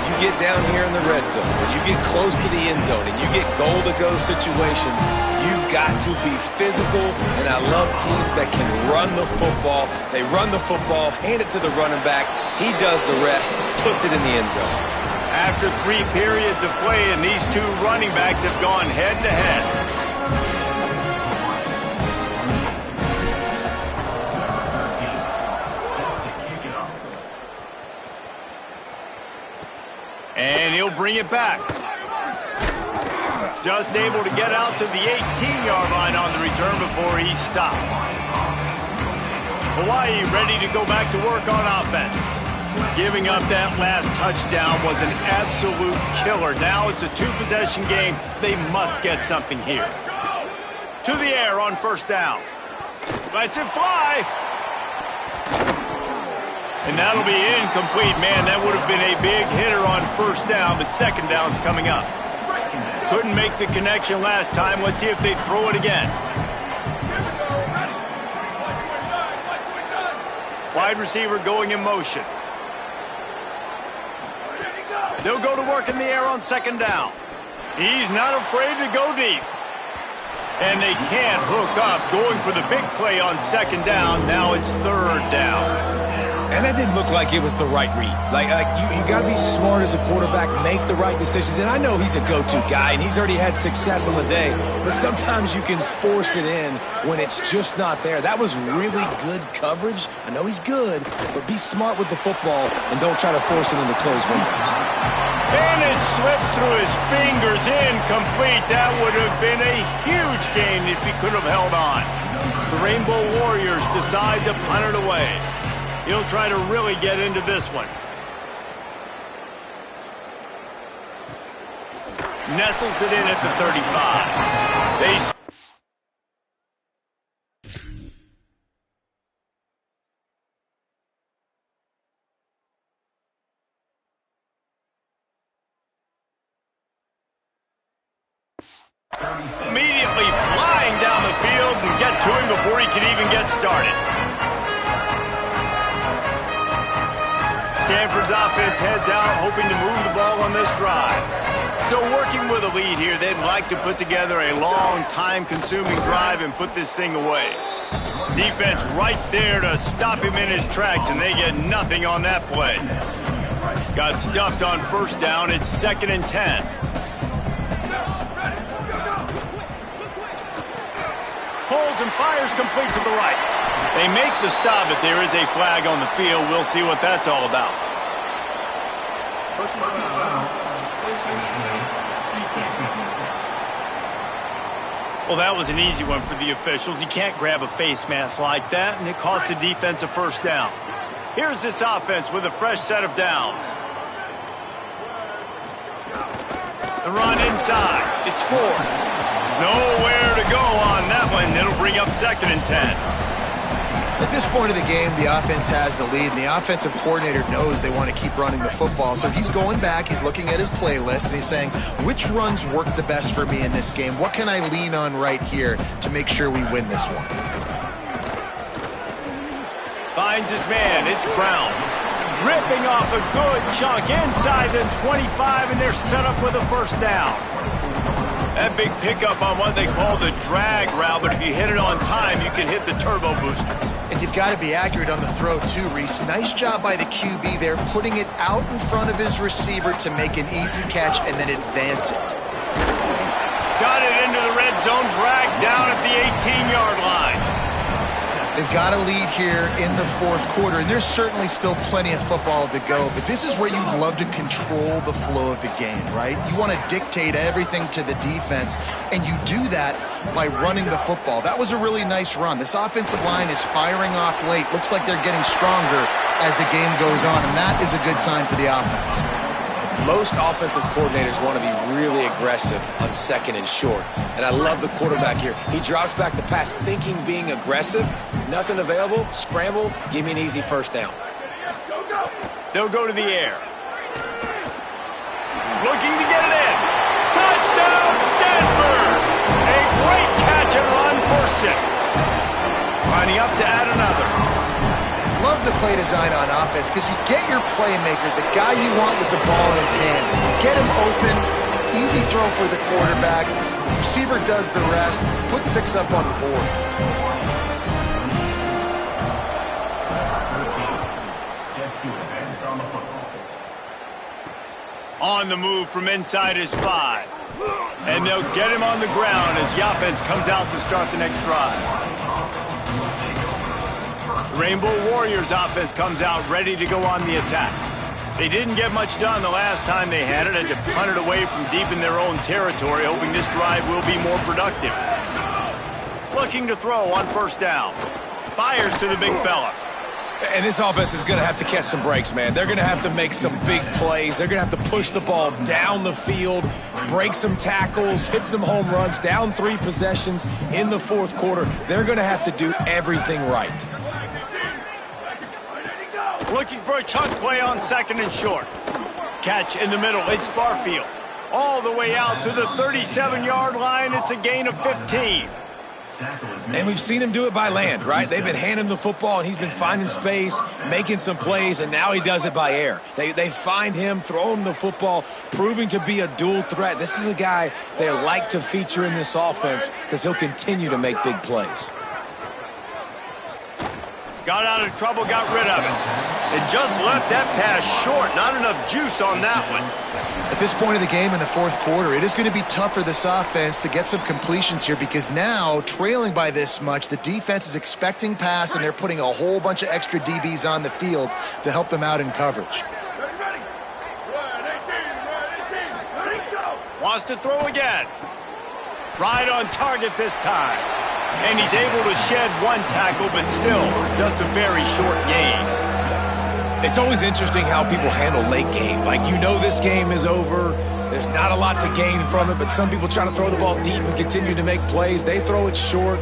You get down here in the red zone, when you get close to the end zone, and you get goal-to-go situations, you've got to be physical, and I love teams that can run the football. They run the football, hand it to the running back. He does the rest, puts it in the end zone. After 3 periods of play, and these two running backs have gone head-to-head. And he'll bring it back. Just able to get out to the 18-yard line on the return before he's stopped. Hawaii ready to go back to work on offense. Giving up that last touchdown was an absolute killer. Now it's a 2-possession game. They must get something here. To the air on first down. Lets it fly. And that'll be incomplete. Man, that would have been a big hitter on first down, but second down's coming up. Couldn't make the connection last time. Let's see if they throw it again. Wide receiver going in motion. They'll go to work in the air on second down. He's not afraid to go deep. And they can't hook up. Going for the big play on second down. Now it's third down. And that didn't look like it was the right read. Like you got to be smart as a quarterback, make the right decisions. And I know he's a go-to guy, and he's already had success on the day. But sometimes you can force it in when it's just not there. That was really good coverage. I know he's good, but be smart with the football and don't try to force it into closed windows. And it slips through his fingers, incomplete. That would have been a huge gain if he could have held on. The Rainbow Warriors decide to punt it away. He'll try to really get into this one. Nestles it in at the 35. They immediately flying down the field and get to him before he can even get started. Stanford's offense heads out, hoping to move the ball on this drive. So working with a lead here, they'd like to put together a long, time-consuming drive and put this thing away. Defense right there to stop him in his tracks, and they get nothing on that play. Got stuffed on first down. It's 2nd and 10. Holds and fires complete to the right. They make the stop, but there is a flag on the field. We'll see what that's all about. Well, that was an easy one for the officials. You can't grab a face mask like that, and it costs the defense a first down. Here's this offense with a fresh set of downs. The run inside. It's 4. Nowhere to go on that one. It'll bring up 2nd and 10. At this point of the game, the offense has the lead, and the offensive coordinator knows they want to keep running the football. So he's going back, he's looking at his playlist, and he's saying, which runs work the best for me in this game? What can I lean on right here to make sure we win this one? Finds his man. It's Brown. Ripping off a good chunk inside the 25, and they're set up with a first down. That big pickup on what they call the drag route, but if you hit it on time, you can hit the turbo boosters. And you've got to be accurate on the throw too, Reese. Nice job by the QB there, putting it out in front of his receiver to make an easy catch and then advance it. Got it into the red zone, dragged down at the 18-yard line. They've got a lead here in the fourth quarter, and there's certainly still plenty of football to go, but this is where you'd love to control the flow of the game, right? You want to dictate everything to the defense, and you do that by running the football. That was a really nice run. This offensive line is firing off late. Looks like they're getting stronger as the game goes on, and that is a good sign for the offense. Most offensive coordinators want to be really aggressive on second and short. And I love the quarterback here. He drops back the pass thinking being aggressive. Nothing available. Scramble. Give me an easy first down. They'll go to the air. Looking to get it in. Touchdown, Stanford! A great catch and run for 6. Lining up to add another. Love the play design on offense because you get your playmaker, the guy you want with the ball in his hands. You get him open, easy throw for the quarterback. The receiver does the rest. Put 6 up on the board. On the move from inside his 5. And they'll get him on the ground as the offense comes out to start the next drive. Rainbow Warriors offense comes out ready to go on the attack. They didn't get much done the last time they had it, and to punt it away from deep in their own territory, hoping this drive will be more productive. Looking to throw on first down. Fires to the big fella. And this offense is going to have to catch some breaks, man. They're going to have to make some big plays. They're going to have to push the ball down the field, break some tackles, hit some home runs, down 3 possessions in the fourth quarter. They're going to have to do everything right. Looking for a chunk play on second and short. Catch in the middle. It's Barfield. All the way out to the 37-yard line. It's a gain of 15. And we've seen him do it by land, right? They've been handing the football, and he's been finding space, making some plays, and now he does it by air. They find him, throw him the football, proving to be a dual threat. This is a guy they like to feature in this offense because he'll continue to make big plays. Got out of trouble, got rid of it. And just left that pass short. Not enough juice on that one. At this point of the game in the fourth quarter, it is going to be tough for this offense to get some completions here because now, trailing by this much, the defense is expecting pass, and they're putting a whole bunch of extra DBs on the field to help them out in coverage. Wants to throw again. Right on target this time. And he's able to shed 1 tackle, but still just a very short gain. It's always interesting how people handle late game. Like, you know this game is over. There's not a lot to gain from it, but some people try to throw the ball deep and continue to make plays. They throw it short.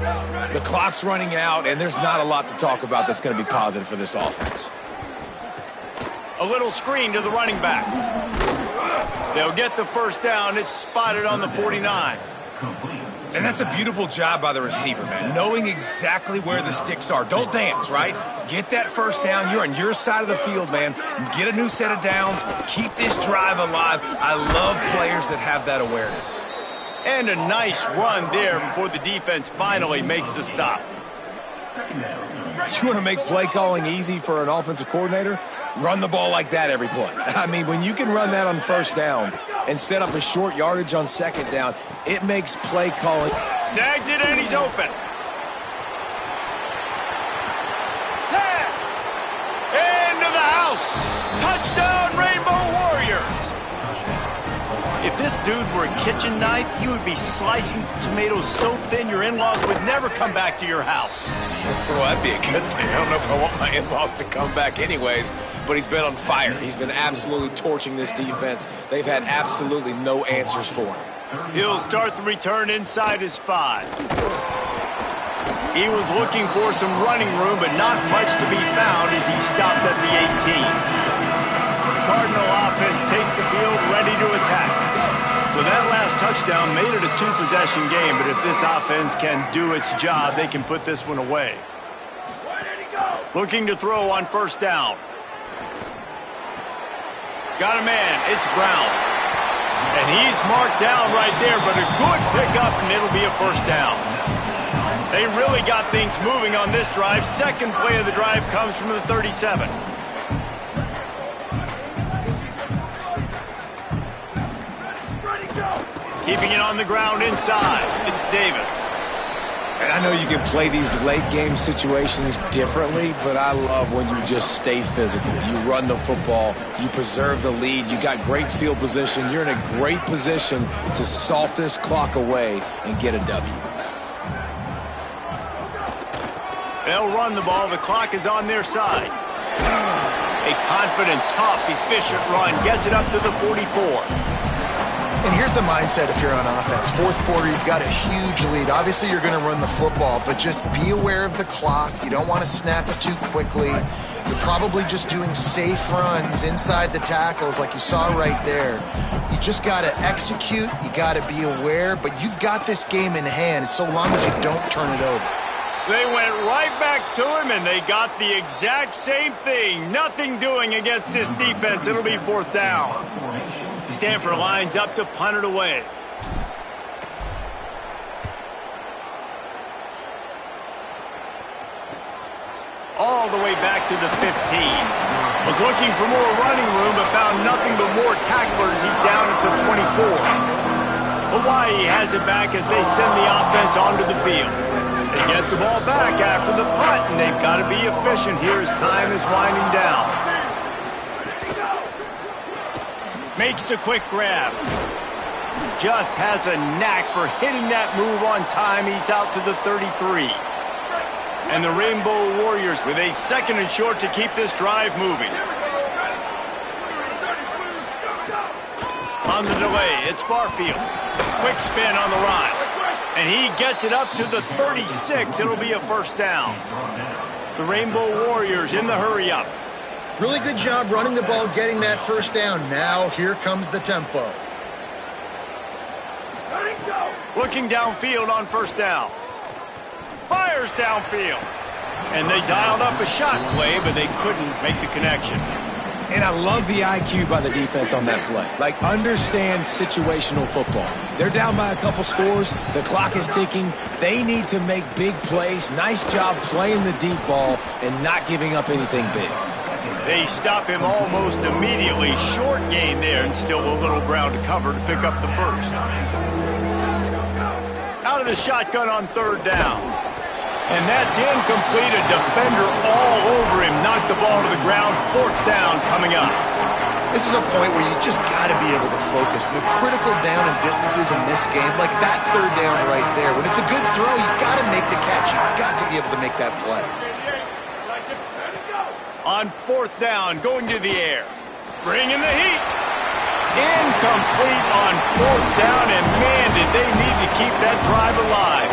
The clock's running out, and there's not a lot to talk about that's going to be positive for this offense. A little screen to the running back. They'll get the first down. It's spotted on the 49. And that's a beautiful job by the receiver, man, knowing exactly where the sticks are. Don't dance, right? Get that first down. You're on your side of the field, man. Get a new set of downs. Keep this drive alive. I love players that have that awareness. And a nice run there before the defense finally makes the stop. You want to make play calling easy for an offensive coordinator? Run the ball like that every play. I mean, when you can run that on first down and set up a short yardage on second down, it makes play calling. Snags it, and he's open. 10. Into the house. Touchdown, Rainbow Warriors. If this dude were a kitchen knife, he would be slicing tomatoes so thin your in-laws would never come back to your house. Well, that'd be a good thing. I don't know if I want my in-laws to come back anyways, but he's been on fire. He's been absolutely torching this defense. They've had absolutely no answers for him. He'll start the return inside his 5. He was looking for some running room, but not much to be found as he stopped at the 18. The Cardinal offense takes the field ready to attack. So that last touchdown made it a 2-possession game, but if this offense can do its job, they can put this one away. Looking to throw on first down. got a man. It's Brown. And he's marked down right there, but a good pickup, and it'll be a first down. They really got things moving on this drive. Second play of the drive comes from the 37. Keeping it on the ground inside. It's Davis. And I know you can play these late game situations differently, but I love when you just stay physical. You run the football, you preserve the lead, you got great field position, you're in a great position to salt this clock away and get a W. They'll run the ball. The clock is on their side. A confident, tough, efficient run gets it up to the 44. And here's the mindset if you're on offense. Fourth quarter, you've got a huge lead. Obviously, you're going to run the football, but just be aware of the clock. You don't want to snap it too quickly. You're probably just doing safe runs inside the tackles like you saw right there. You just got to execute. You got to be aware, but you've got this game in hand so long as you don't turn it over. They went right back to him, and they got the exact same thing. Nothing doing against this defense. It'll be fourth down. Stanford lines up to punt it away. All the way back to the 15. Was looking for more running room, but found nothing but more tacklers. He's down at the 24. Hawaii has it back as they send the offense onto the field. They get the ball back after the punt, and they've got to be efficient here as time is winding down. Makes the quick grab. Just has a knack for hitting that move on time. He's out to the 33. And the Rainbow Warriors with a second and short to keep this drive moving. On the delay, it's Barfield. Quick spin on the run. And he gets it up to the 36. It'll be a first down. The Rainbow Warriors in the hurry-up. Really good job running the ball, getting that first down. Now, here comes the tempo. Looking downfield on first down. Fires downfield. And they dialed up a shot play, but they couldn't make the connection. And I love the IQ by the defense on that play. Like, understand situational football. They're down by a couple scores. The clock is ticking. They need to make big plays. Nice job playing the deep ball and not giving up anything big. They stop him almost immediately. Short gain there and still a little ground to cover to pick up the first. Out of the shotgun on third down. And that's incomplete. A defender all over him. Knocked the ball to the ground. Fourth down coming up. This is a point where you just got to be able to focus. The critical down and distances in this game, like that third down right there. When it's a good throw, you got to make the catch. You got to be able to make that play. On fourth down, going to the air. Bringing the heat. Incomplete on fourth down, and man, did they need to keep that drive alive.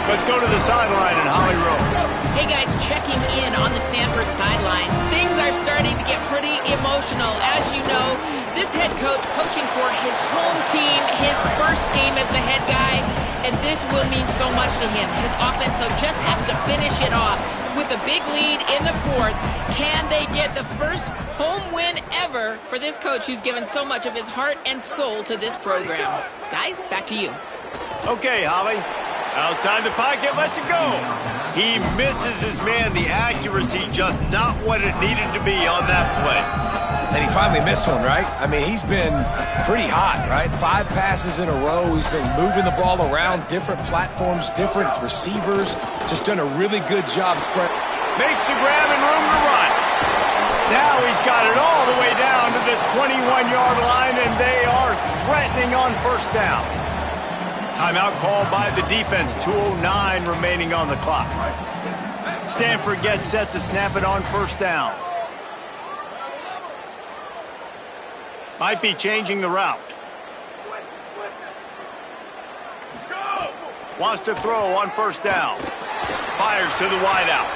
Let's go to the sideline in Holly Rowe. Hey guys, checking in on the Stanford sideline. Things are starting to get pretty emotional. As you know, this head coach coaching for his home team, his first game as the head guy, and this will mean so much to him. His offense, though, just has to finish it off with a big lead in the fourth. Can they get the first home win ever for this coach who's given so much of his heart and soul to this program? Guys, back to you. Okay, Holly. Outside the pocket, lets it go. He misses his man. The accuracy just not what it needed to be on that play. And he finally missed one, right? I mean, he's been pretty hot, right? 5 passes in a row. He's been moving the ball around different platforms, different receivers. Just done a really good job spread. Makes the grab and room to run. Now he's got it all the way down to the 21-yard line, and they are threatening on first down. Timeout called by the defense. 2:09 remaining on the clock. Stanford gets set to snap it on first down. Might be changing the route. Wants to throw on first down. Fires to the wideout.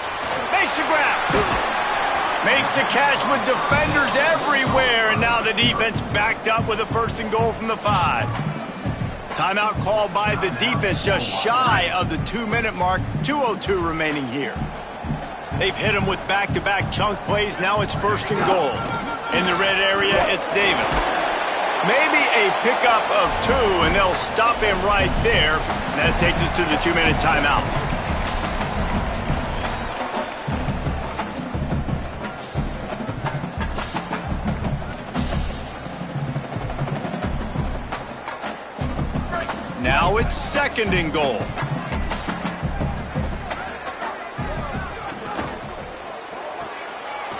Makes the grab. Makes the catch with defenders everywhere. And now the defense backed up with a first and goal from the 5. Timeout called by the defense just shy of the 2-minute mark. 2:02 remaining here. They've hit him with back-to-back chunk plays. Now it's first and goal. In the red area, it's Davis. Maybe a pickup of 2, and they'll stop him right there. And that takes us to the 2-minute timeout. Now it's 2nd and goal.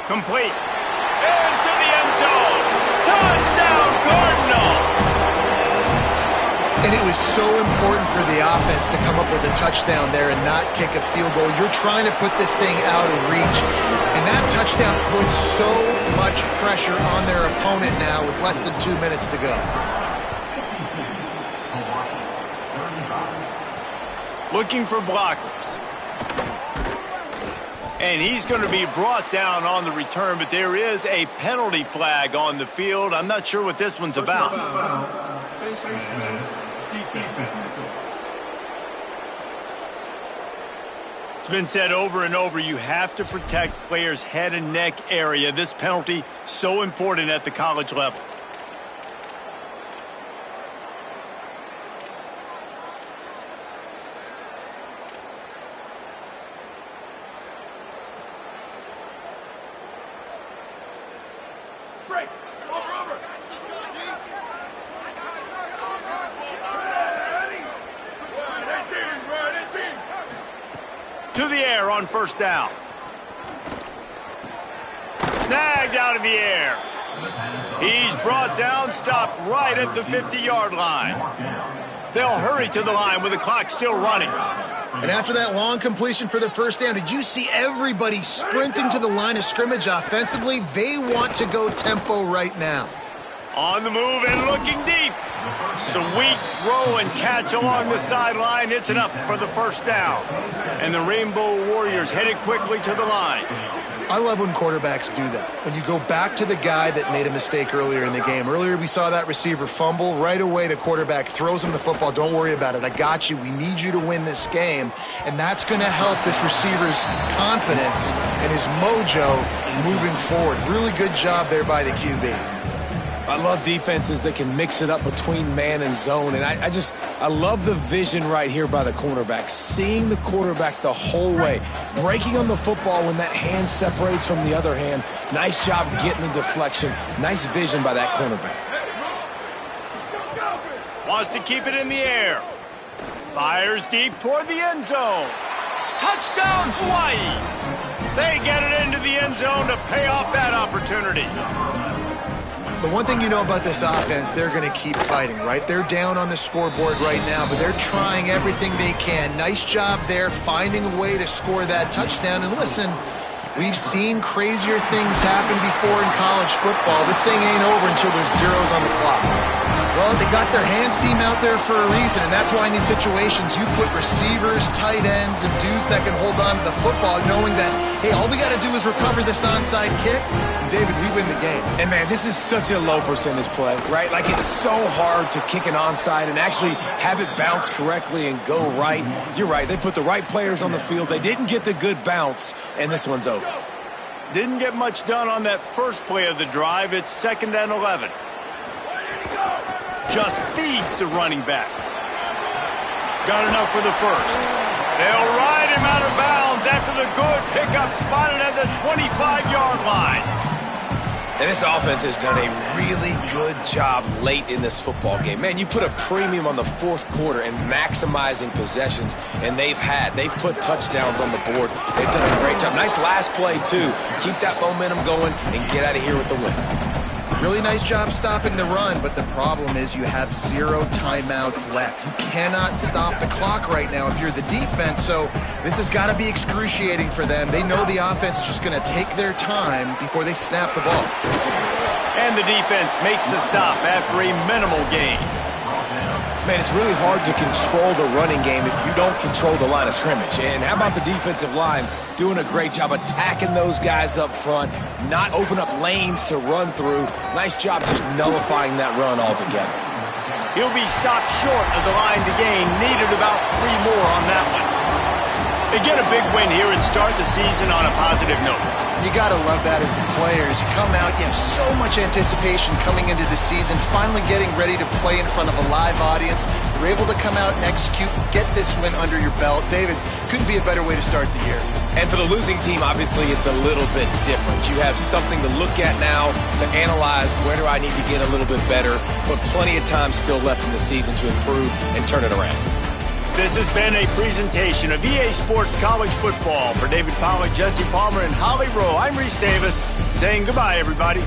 Complete. Into the end zone. Touchdown, Cardinal! And it was so important for the offense to come up with a touchdown there and not kick a field goal. You're trying to put this thing out of reach. And that touchdown puts so much pressure on their opponent now with less than 2 minutes to go. Looking for blockers. And he's going to be brought down on the return, but there is a penalty flag on the field. I'm not sure what this one's about. It's been said over and over, you have to protect players' head and neck area. This penalty, so important at the college level. To the air on 1st down. Snagged out of the air. He's brought down, stopped right at the 50-yard line. They'll hurry to the line with the clock still running. And after that long completion for the 1st down, did you see everybody sprinting to the line of scrimmage offensively? They want to go tempo right now. On the move and looking deep. Sweet throw and catch along the sideline. It's enough for the 1st down. And the Rainbow Warriors headed quickly to the line. I love when quarterbacks do that. When you go back to the guy that made a mistake earlier in the game. Earlier we saw that receiver fumble. Right away the quarterback throws him the football. Don't worry about it. I got you. We need you to win this game. And that's going to help this receiver's confidence and his mojo moving forward. Really good job there by the QB. I love defenses that can mix it up between man and zone, and I love the vision right here by the cornerback, seeing the quarterback the whole way, breaking on the football when that hand separates from the other hand. Nice job getting the deflection. Nice vision by that cornerback. Wants to keep it in the air. Fires deep toward the end zone. Touchdown, Hawaii! They get it into the end zone to pay off that opportunity. The one thing you know about this offense, they're going to keep fighting, right? They're down on the scoreboard right now, but they're trying everything they can. Nice job there, finding a way to score that touchdown. And listen, we've seen crazier things happen before in college football. This thing ain't over until there's zeros on the clock. Well, they got their hands team out there for a reason, and that's why in these situations you put receivers, tight ends, and dudes that can hold on to the football, knowing that, hey, all we got to do is recover this onside kick, and David, we win the game. And man, this is such a low percentage play, right? Like, it's so hard to kick an onside and actually have it bounce correctly and go right. You're right, they put the right players on the field. They didn't get the good bounce, and this one's over. Didn't get much done on that first play of the drive. It's 2nd and 11. Just feeds the running back. Got enough for the 1st. They'll ride him out of bounds after the good pickup, spotted at the 25-yard line. And this offense has done a really good job late in this football game. Man, you put a premium on the 4th quarter and maximizing possessions, and they've put touchdowns on the board. They've done a great job. Nice last play, too. Keep that momentum going and get out of here with the win. Really nice job stopping the run, but the problem is you have 0 timeouts left. You cannot stop the clock right now if you're the defense, so this has got to be excruciating for them. They know the offense is just going to take their time before they snap the ball. And the defense makes the stop after a minimal gain. Man, it's really hard to control the running game if you don't control the line of scrimmage. And how about the defensive line doing a great job attacking those guys up front, not open up lanes to run through. Nice job just nullifying that run altogether. He'll be stopped short of the line to gain. Needed about 3 more on that one. They get a big win here and start the season on a positive note. You got to love that as the players. You come out, you have so much anticipation coming into the season, finally getting ready to play in front of a live audience. You're able to come out and execute, get this win under your belt. David, couldn't be a better way to start the year. And for the losing team, obviously, it's a little bit different. You have something to look at now, to analyze where do I need to get a little bit better, but plenty of time still left in the season to improve and turn it around. This has been a presentation of EA Sports College Football. For David Pollack, Jesse Palmer, and Holly Rowe, I'm Reese Davis saying goodbye, everybody.